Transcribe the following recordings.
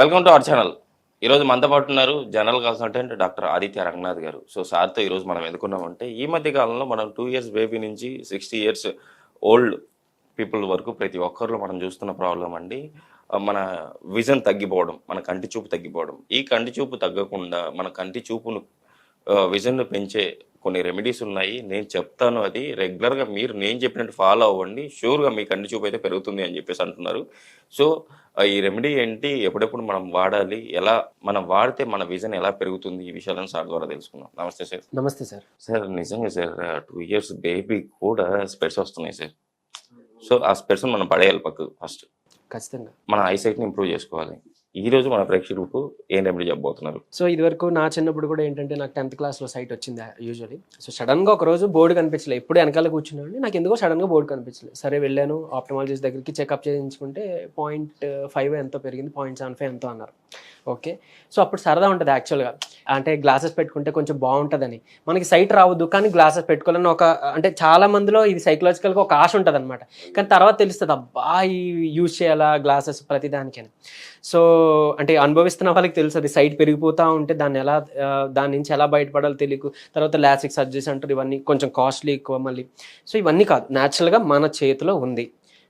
Welcome to our channel. ఈరోజు మనతో పాటు ఉన్నారు general consultant doctor Aditya Ranganath గారు. సో సార్తో ఈరోజు మనం ఎందుకున్నామంటే ఈ మధ్య కాలంలో మనం 2 ఇయర్స్ బేబీ నుంచి 60 ఇయర్స్ ఓల్డ్ పీపుల్ వరకు ప్రతి ఒక్కరిలో మనం చూస్తున్న ప్రాబ్లం అండి మన విజన్ తగ్గిపోవడం, మన కంటి చూపు తగ్గిపోవడం. ఈ కంటి చూపు తగ్గకుండా మన కంటి చూపును విజన్ను పెంచే కొన్ని రెమెడీస్ ఉన్నాయి. నేను చెప్తాను, అది రెగ్యులర్గా మీరు నేను చెప్పినట్టు ఫాలో అవ్వండి, షూర్గా మీ కంటి చూపు అయితే పెరుగుతుంది అని చెప్పేసి అంటున్నారు. సో ఈ రెమెడీ ఏంటి, ఎప్పుడెప్పుడు మనం వాడాలి, ఎలా మనం వాడితే మన విజన్ ఎలా పెరుగుతుంది, ఈ విషయాలను సార్ ద్వారా తెలుసుకుందాం. నమస్తే సార్. నమస్తే సార్. సార్ నిజంగా సార్ 2 ఇయర్స్ బేబీ కూడా స్పెట్స్ వస్తున్నాయి సార్. సో ఆ స్పెట్స్ని మనం పడేయాలి పక్కకు. ఫస్ట్ ఖచ్చితంగా మన ఐసైట్ని ఇంప్రూవ్ చేసుకోవాలి. ఈ రోజు మన ప్రేక్షకులకు ఏం రెమెడీ చెప్పబోతున్నారు? సో ఇదివరకు నా చిన్నప్పుడు కూడా ఏంటంటే నాకు 10th క్లాస్లో సైట్ వచ్చింది యూజువలీ. సో సడన్గా ఒక రోజు బోర్డు కనిపించలేదు, ఎప్పుడు వెనకాల కూర్చున్నాను, నాకు ఎందుకో సడన్గా బోర్డు కనిపించలేదు. సరే వెళ్ళాను ఆప్టమాలజిస్ట్ దగ్గరికి, చెకప్ చేయించుకుంటే 0.5 ఎంతో పెరిగింది, 0.75 ఎంతో అన్నారు. ఓకే, సో అప్పుడు సరదా ఉంటుంది యాక్చువల్గా, అంటే గ్లాసెస్ పెట్టుకుంటే కొంచెం బాగుంటుందని. మనకి సైట్ రావద్దు కానీ గ్లాసెస్ పెట్టుకోవాలని ఒక, అంటే చాలా మందిలో ఇది సైకలాజికల్గా ఒక ఆశ ఉంటుంది అనమాట. కానీ తర్వాత తెలుస్తుంది అబ్బా ఈ యూజ్ చేయాలా గ్లాసెస్ ప్రతిదానికని. సో అంటే అనుభవిస్తున్న వాళ్ళకి తెలుసు అది సైట్ పెరిగిపోతూ ఉంటే దాని నుంచి ఎలా బయటపడాలో తెలియకు. తర్వాత లాసిక్ సర్జరీస్ అంటారు, ఇవన్నీ కొంచెం కాస్ట్లీ ఎక్కువ మళ్ళీ. సో ఇవన్నీ కాదు, న్యాచురల్గా మన చేతిలో ఉంది.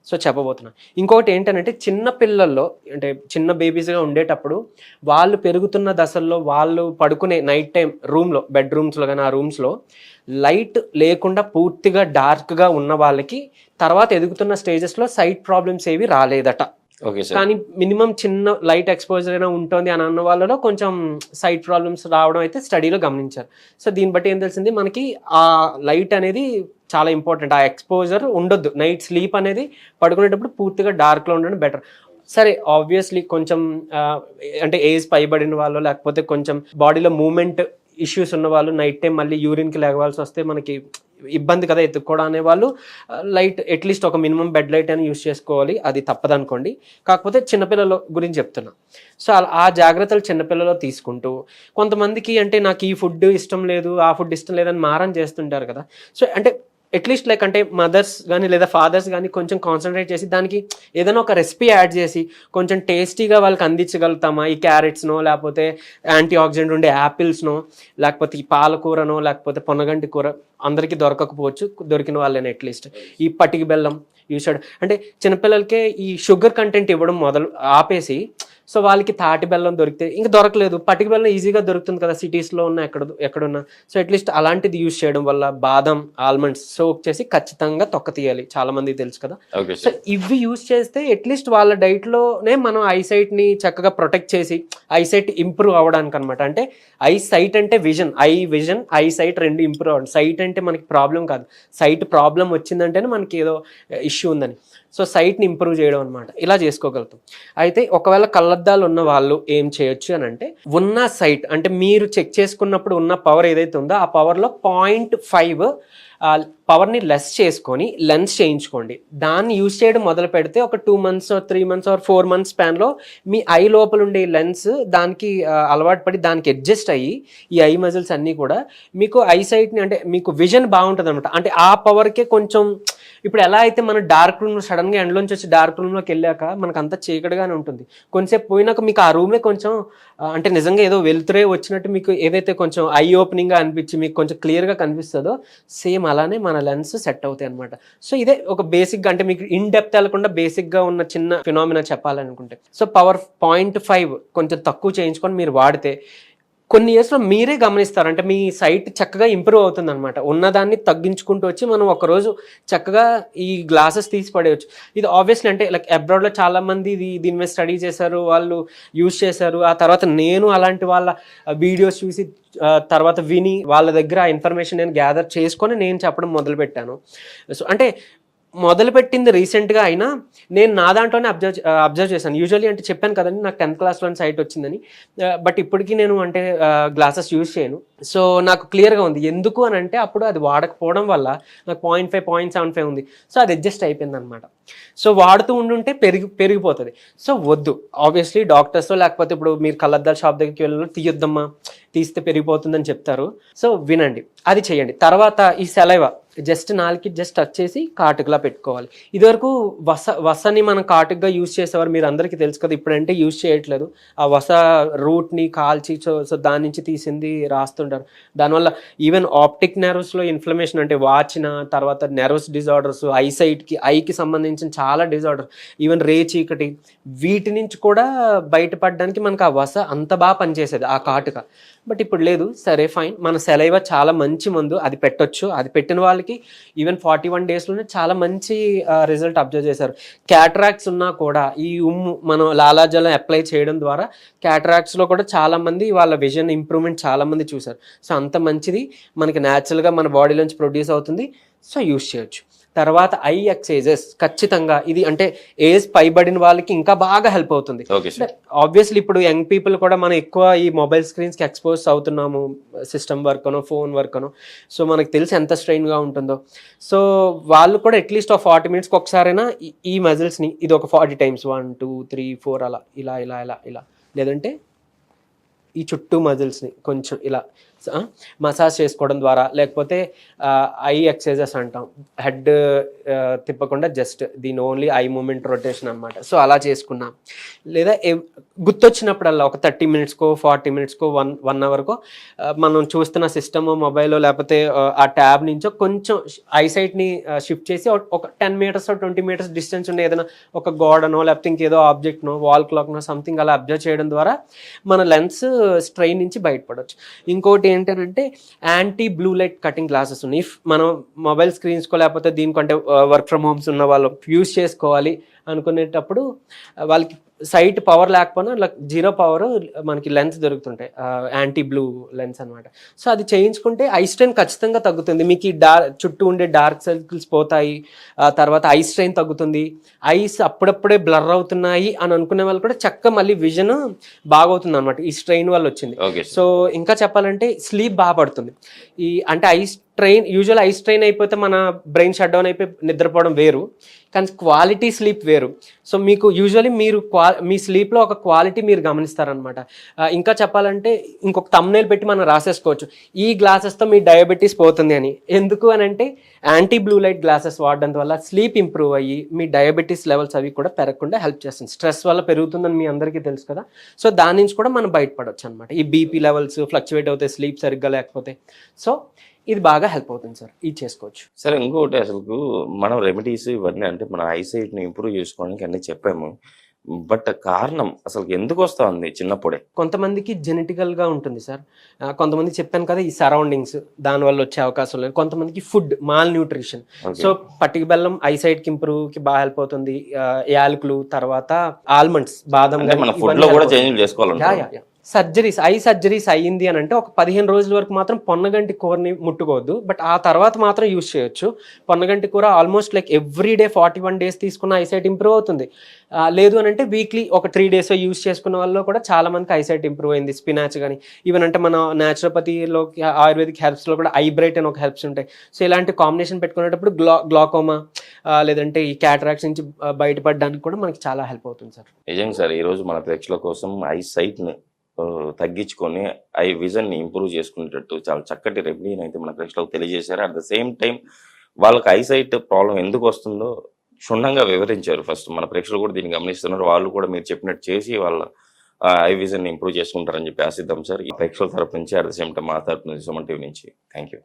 సో చెప్పబోతున్నా. ఇంకొకటి ఏంటంటే చిన్న పిల్లల్లో, అంటే చిన్న బేబీస్గా ఉండేటప్పుడు వాళ్ళు పెరుగుతున్న దశల్లో వాళ్ళు పడుకునే నైట్ టైం రూమ్లో, బెడ్రూమ్స్లో కానీ ఆ రూమ్స్లో లైట్ లేకుండా పూర్తిగా డార్క్గా ఉన్న వాళ్ళకి తర్వాత ఎదుగుతున్న స్టేజెస్లో సైట్ ప్రాబ్లమ్స్ ఏవి రాలేదట. కానీ మినిమం చిన్న లైట్ ఎక్స్పోజర్ అయినా ఉంటుంది అని అన్న వాళ్ళలో కొంచెం సైట్ ప్రాబ్లమ్స్ రావడం అయితే స్టడీలో గమనించారు. సో దీన్ని బట్టి ఏం తెలిసింది, మనకి ఆ లైట్ అనేది చాలా ఇంపార్టెంట్. ఆ ఎక్స్పోజర్ ఉండొద్దు, నైట్ స్లీప్ అనేది పడుకునేటప్పుడు పూర్తిగా డార్క్లో ఉండడం బెటర్. సరే ఆబ్వియస్లీ కొంచెం అంటే ఏజ్ పైబడిన వాళ్ళు, లేకపోతే కొంచెం బాడీలో మూమెంట్ ఇష్యూస్ ఉన్న వాళ్ళు, నైట్ టైం మళ్ళీ యూరిన్కి లేవాల్సి వస్తే మనకి ఇబ్బంది కదా ఎత్తుక్కోవడం అనేవాళ్ళు లైట్ అట్లీస్ట్ ఒక మినిమం బెడ్ లైట్ అని యూస్ చేసుకోవాలి, అది తప్పదనుకోండి. కాకపోతే చిన్నపిల్లల గురించి చెప్తున్నా. సో ఆ జాగ్రత్తలు చిన్నపిల్లలు తీసుకుంటూ, కొంతమందికి అంటే నాకు ఈ ఫుడ్ ఇష్టం లేదు, ఆ ఫుడ్ ఇష్టం లేదని మారం చేస్తుంటారు కదా. సో అంటే అట్లీస్ట్ లైక్ అంటే మదర్స్ కానీ లేదా ఫాదర్స్ కానీ కొంచెం కాన్సన్ట్రేట్ చేసి దానికి ఏదైనా ఒక రెసిపీ యాడ్ చేసి కొంచెం టేస్టీగా వాళ్ళకి అందించగలుగుతామా, ఈ క్యారెట్స్నో లేకపోతే యాంటీ ఆక్సిడెంట్ ఉండే యాపిల్స్నో లేకపోతే ఈ పాలకూరనో లేకపోతే పొన్నగంటి కూర అందరికీ దొరకకపోవచ్చు, దొరికిన వాళ్ళని అట్లీస్ట్ ఈ పటికి బెల్లం యూస్ చేయడం. అంటే చిన్నపిల్లలకే ఈ షుగర్ కంటెంట్ ఇవ్వడం ఆపేసి, సో వాళ్ళకి తాటి బెల్లం దొరికితే, ఇంకా దొరకలేదు పటికి బెల్లం ఈజీగా దొరుకుతుంది కదా సిటీస్లో ఉన్న ఎక్కడున్నా. సో అట్లీస్ట్ అలాంటిది యూజ్ చేయడం వల్ల బాదం ఆల్మండ్స్ సోక్ చేసి ఖచ్చితంగా తొక్క తీయాలి, చాలా మందికి తెలుసు కదా. సో ఇవి యూజ్ చేస్తే అట్లీస్ట్ వాళ్ళ డైట్లోనే మనం ఐసైట్ని చక్కగా ప్రొటెక్ట్ చేసి ఐసైట్ ఇంప్రూవ్ అవ్వడానికి అనమాట. అంటే ఐసైట్ అంటే విజన్, ఐసైట్ రెండు ఇంప్రూవ్ అవ్వడం. సైట్ అంటే మనకి ప్రాబ్లం కాదు, సైట్ ప్రాబ్లం వచ్చిందంటేనే మనకి ఏదో ఇష్యూ ఉందని. సో సైట్ని ఇంప్రూవ్ చేయడం అనమాట, ఇలా చేసుకోగలుగుతాం. అయితే ఒకవేళ కళ్ళద్దాలు ఉన్న వాళ్ళు ఏం చేయొచ్చు అని అంటే, ఉన్న సైట్ అంటే మీరు చెక్ చేసుకున్నప్పుడు ఉన్న పవర్ ఏదైతే ఉందో ఆ పవర్లో 0.5 పవర్ని లెస్ చేసుకొని లెన్స్ చేయించుకోండి. దాన్ని యూజ్ చేయడం మొదలు పెడితే ఒక 2 months 3 months 4 months స్పాన్లో me I లోపల ఉండే లెన్స్ దానికి అలవాటు పడి దానికి అడ్జస్ట్ అయ్యి ఈ ఐ మజిల్స్ అన్నీ కూడా మీకు ఐసైట్ని, అంటే మీకు విజన్ బాగుంటుంది అనమాట. అంటే ఆ పవర్కే కొంచెం, ఇప్పుడు ఎలా అయితే మన డార్క్ రూమ్లో సడన్గా ఎండ్లోంచి వచ్చి డార్క్ రూమ్లోకి వెళ్ళాక మనకు అంతా చీకటిగానే ఉంటుంది, కొంచెంసేపు పోయినాక మీకు ఆ రూమే కొంచెం అంటే నిజంగా ఏదో వెలుతురే వచ్చినట్టు మీకు ఏదైతే కొంచెం ఐ ఓపెనింగ్గా అనిపించి మీకు కొంచెం క్లియర్గా కనిపిస్తుందో సేమ్ అలానే మన లెన్స్ సెట్ అవుతాయి అనమాట. సో ఇదే ఒక బేసిక్గా, అంటే మీకు ఇన్ డెప్త్ వెళ్ళకుండా బేసిక్గా ఉన్న చిన్న ఫినామినా చెప్పాలనుకుంటే, సో పవర్ 0.5 కొంచెం తక్కువ చేయించుకొని మీరు వాడితే కొన్ని ఇయర్స్లో మీరే గమనిస్తారు, అంటే మీ సైట్ చక్కగా ఇంప్రూవ్ అవుతుంది అనమాట. ఉన్నదాన్ని తగ్గించుకుంటూ వచ్చి మనం ఒకరోజు చక్కగా ఈ గ్లాసెస్ తీసి పడేయచ్చు. ఇది ఆబ్వియస్లీ అంటే లైక్ అబ్రాడ్లో చాలామంది దీని మీద స్టడీ చేశారు, వాళ్ళు యూజ్ చేశారు. ఆ తర్వాత నేను అలాంటి వాళ్ళ వీడియోస్ చూసి తర్వాత విని వాళ్ళ దగ్గర ఆ ఇన్ఫర్మేషన్ నేను గ్యాదర్ చేసుకొని నేను చెప్పడం మొదలుపెట్టాను. సో అంటే మొదలుపెట్టింది రీసెంట్గా అయినా నేను నా దాంట్లోనే అబ్జర్వ్ చేశాను. యూజువల్లీ అంటే చెప్పాను కదండి నాకు 10th క్లాస్లో సైట్ వచ్చిందని, బట్ ఇప్పటికీ నేను అంటే గ్లాసెస్ యూజ్ చేయను. సో నాకు క్లియర్గా ఉంది ఎందుకు అని అంటే, అప్పుడు అది వాడకపోవడం వల్ల నాకు 0.5 0.75 ఉంది. సో అది అడ్జస్ట్ అయిపోయింది అనమాట. సో వాడుతూ ఉండుంటే పెరిగిపోతుంది. సో వద్దు, ఆబ్వియస్లీ డాక్టర్స్ లేకపోతే ఇప్పుడు మీరు కళ్ళద్దాల షాప్ దగ్గరికి వెళ్ళి తీయొద్దమ్మా, తీస్తే పెరిగిపోతుందని చెప్తారు. సో వినండి, అది చేయండి. తర్వాత ఈ సెలైవా జస్ట్ నాలుగుకి జస్ట్ టచ్ చేసి కాటుకలా పెట్టుకోవాలి. ఇదివరకు వసని మనం కాటుకగా యూజ్ చేసేవారు, మీరు అందరికీ తెలుసు కదా. ఇప్పుడంటే యూజ్ చేయట్లేదు. ఆ వస రూట్ని కాల్చి సో దాని నుంచి తీసింది రాస్తుంటారు. దానివల్ల ఈవెన్ ఆప్టిక్ నెర్వ్స్లో ఇన్ఫ్లమేషన్, అంటే వాచిన తర్వాత నెర్వ్స్ డిజార్డర్స్, ఐకి సంబంధించిన చాలా డిజార్డర్, ఈవెన్ రే చీకటి, వీటి నుంచి కూడా బయటపడడానికి మనకు ఆ వస అంత బాగా పనిచేసేది ఆ కాటుక. బట్ ఇప్పుడు లేదు. సరే ఫైన్, మన సెలైవా చాలా మంచి మందు, అది పెట్టొచ్చు. అది పెట్టిన వాళ్ళకి ఈవెన్ 41 డేస్లోనే చాలా మంచి రిజల్ట్ అబ్జర్వ్ చేశారు. క్యాటరాక్ట్స్ ఉన్నా కూడా ఈ మనం లాలాజలం అప్లై చేయడం ద్వారా క్యాటరాక్ట్స్లో కూడా చాలామంది వాళ్ళ విజన్ ఇంప్రూవ్మెంట్ చాలామంది చూశారు. సో అంత మంచిది, మనకి న్యాచురల్గా మన బాడీలోంచి ప్రొడ్యూస్ అవుతుంది. సో యూస్ చేయొచ్చు. తర్వాత ఐ ఎక్సైజెస్ ఖచ్చితంగా, ఇది అంటే ఏజ్ పైబడిన వాళ్ళకి ఇంకా బాగా హెల్ప్ అవుతుంది. ఆబ్వియస్లీ ఇప్పుడు యంగ్ పీపుల్ కూడా మనం ఎక్కువ ఈ మొబైల్ స్క్రీన్స్కి ఎక్స్పోజ్ అవుతున్నాము, సిస్టమ్ వర్క్ అనో ఫోన్ వర్క్ అనో. సో మనకు తెలిసి ఎంత స్ట్రెయిన్గా ఉంటుందో. సో వాళ్ళు కూడా అట్లీస్ట్ ఒక 40 మినిట్స్కి ఒకసారైనా ఈ మజిల్స్ని, ఇది ఒక 40 టైమ్స్ 1 2 3 4 అలా ఇలా ఇలా ఇలా ఇలా, లేదంటే ఈ చుట్టూ మజిల్స్ని కొంచెం ఇలా మసాజ్ చేసుకోవడం ద్వారా, లేకపోతే ఐ ఎక్సైజెస్ అంటాం, హెడ్ తిప్పకుండా జస్ట్ దీని ఓన్లీ ఐ మూమెంట్ రొటేషన్ అనమాట. సో అలా చేసుకున్నాం. లేదా గుర్తొచ్చినప్పుడల్లా ఒక 30 మినిట్స్కో 40 మినిట్స్కో 1 అవర్కో మనం చూస్తున్న సిస్టమ్ మొబైల్ లేకపోతే ఆ ట్యాబ్ నుంచో కొంచెం ఐసైట్ని షిఫ్ట్ చేసి ఒక 10 మీటర్స్ 20 మీటర్స్ డిస్టెన్స్ ఉండే ఏదైనా ఒక గోడనో లేకపోతే ఇంకేదో ఆబ్జెక్ట్నో వాల్ క్లాక్నో సంథింగ్ అలా అబ్జర్వ్ చేయడం ద్వారా మన లెన్స్ స్ట్రెయిన్ నుంచి బయటపడవచ్చు. ఇంకోటి ఏంటంటే anti blue light cutting glasses ఉన్నాయి. ఇఫ్ మనం మొబైల్ స్క్రీన్స్కో లేకపోతే దీనికంటే వర్క్ ఫ్రమ్ హోమ్స్ ఉన్న వాళ్ళు యూస్ చేసుకోవాలి అనుకునేటప్పుడు వాళ్ళకి సైట్ పవర్ లేకపోయినా అలా 0 పవర్ మనకి లెన్స్ దొరుకుతుంటాయి, యాంటీ బ్లూ లెన్స్ అనమాట. సో అది చేయించుకుంటే ఐ స్ట్రెయిన్ ఖచ్చితంగా తగ్గుతుంది. మీకు ఈ చుట్టూ ఉండే డార్క్ సర్కిల్స్ పోతాయి, తర్వాత ఐ స్ట్రెయిన్ తగ్గుతుంది. ఐస్ అప్పుడప్పుడే బ్లర్ అవుతున్నాయి అని అనుకునే వాళ్ళు కూడా చక్కగా మళ్ళీ విజన్ బాగవుతుంది అనమాట, ఈ స్ట్రెయిన్ వల్ల వచ్చింది. సో ఇంకా చెప్పాలంటే స్లీప్ బాగా పడుతుంది. అంటే యూజువల్ ఐ స్ట్రెయిన్ అయిపోతే మన బ్రెయిన్ షట్ డౌన్ అయిపోయి నిద్రపోవడం వేరు, కానీ క్వాలిటీ స్లీప్ వేరు. సో మీకు యూజువల్లీ మీరు మీ స్లీప్లో ఒక క్వాలిటీ మీరు గమనిస్తారనమాట. ఇంకా చెప్పాలంటే ఇంకొక థంబ్నెయిల్ పెట్టి మనం రాసేసుకోవచ్చు, ఈ గ్లాసెస్తో మీ డయాబెటీస్ పోతుంది అని. ఎందుకు అని అంటే యాంటీ బ్లూ లైట్ గ్లాసెస్ వాడడం వల్ల స్లీప్ ఇంప్రూవ్ అయ్యి మీ డయాబెటీస్ లెవెల్స్ అవి కూడా పెరగకుండా హెల్ప్ చేస్తుంది. స్ట్రెస్ వల్ల పెరుగుతుందని మీ అందరికీ తెలుసు కదా. సో దాని నుంచి కూడా మనం బయటపడవచ్చు అనమాట. ఈ బీపీ లెవెల్స్ ఫ్లక్చువేట్ అవుతాయి స్లీప్ సరిగ్గా లేకపోతే. సో ఇది బాగా హెల్ప్ అవుతుంది సార్, ఇది చేసుకోవచ్చు. సరే, ఇంకొకటి అసలు మనం రెమెడీస్ ఇవన్నీ అంటే మన ఐసైట్ని ఇంప్రూవ్ చేసుకోవడానికి అన్నీ చెప్పాము. బట్ కారణం అసలు ఎందుకు వస్తా ఉంది చిన్నప్పుడే? కొంతమందికి జెనెటికల్గా ఉంటుంది సార్. కొంతమంది చెప్పాను కదా ఈ సరౌండింగ్స్ దానివల్ల వచ్చే అవకాశం లేదు. కొంతమందికి ఫుడ్ మాల్ న్యూట్రిషన్. సో పట్టిక బెల్లం ఐసైట్కి ఇంప్రూవ్కి బాగా హెల్ప్ అవుతుంది. యాలకులు, తర్వాత ఆల్మండ్స్, బాదం, మన ఫుడ్ లో కూడా చేంజ్ చేసుకోవాలి. ఐ సర్జరీస్ అయ్యింది అని అంటే ఒక 15 రోజుల వరకు మాత్రం పొన్నగంటి కూరని ముట్టుకోవద్దు. బట్ ఆ తర్వాత మాత్రం యూజ్ చేయొచ్చు. పొన్నగంటి కూర ఆల్మోస్ట్ లైక్ ఎవ్రీడే 41 డేస్ తీసుకున్న ఐసైట్ ఇంప్రూవ్ అవుతుంది. లేదు అని అంటే వీక్లీ ఒక 3 డేస్ యూజ్ చేసుకున్న వాళ్ళు కూడా చాలా మందికి ఐసైట్ ఇంప్రూవ్ అయింది. స్పినాచ్ కానీ, ఈవెన్ అంటే మన న్యాచురోపతిలో ఆయుర్వేదిక్ హెర్బ్స్లో కూడా ఐబ్రైట్ అని ఒక హెర్బ్స్ ఉంటాయి. సో ఇలాంటి కాంబినేషన్ పెట్టుకునేటప్పుడు గ్లాకోమా లేదంటే ఈ క్యాటరాక్ట్స్ నుంచి బయటపడడానికి కూడా మనకి చాలా హెల్ప్ అవుతుంది సార్. నిజంగా సార్, ఈరోజు మన ప్రేక్షకుల కోసం ఐసైట్ని తగ్గించుకొని ఐ విజన్ని ఇంప్రూవ్ చేసుకునేటట్టు చాలా చక్కటి రెమెడీని అయితే మన ప్రేక్షకులకు తెలియజేశారు. అట్ ద సేమ్ టైం వాళ్ళకి ఐసైట్ ప్రాబ్లం ఎందుకు వస్తుందో క్షుణ్ణంగా వివరించారు. ఫస్ట్ మన ప్రేక్షకులు కూడా దీన్ని గమనిస్తున్నారు. వాళ్ళు కూడా మీరు చెప్పినట్టు చేసి వాళ్ళ ఐ విజన్ని ఇంప్రూవ్ చేసుకుంటారని చెప్పి ఆశిద్దాం సార్. ఈ ప్రేక్షకుల తరపు నుంచి, అట్ ద సేమ్ టైం మా తరపు నుంచి, సుమన్ టీవీ నుంచి థ్యాంక్ యూ.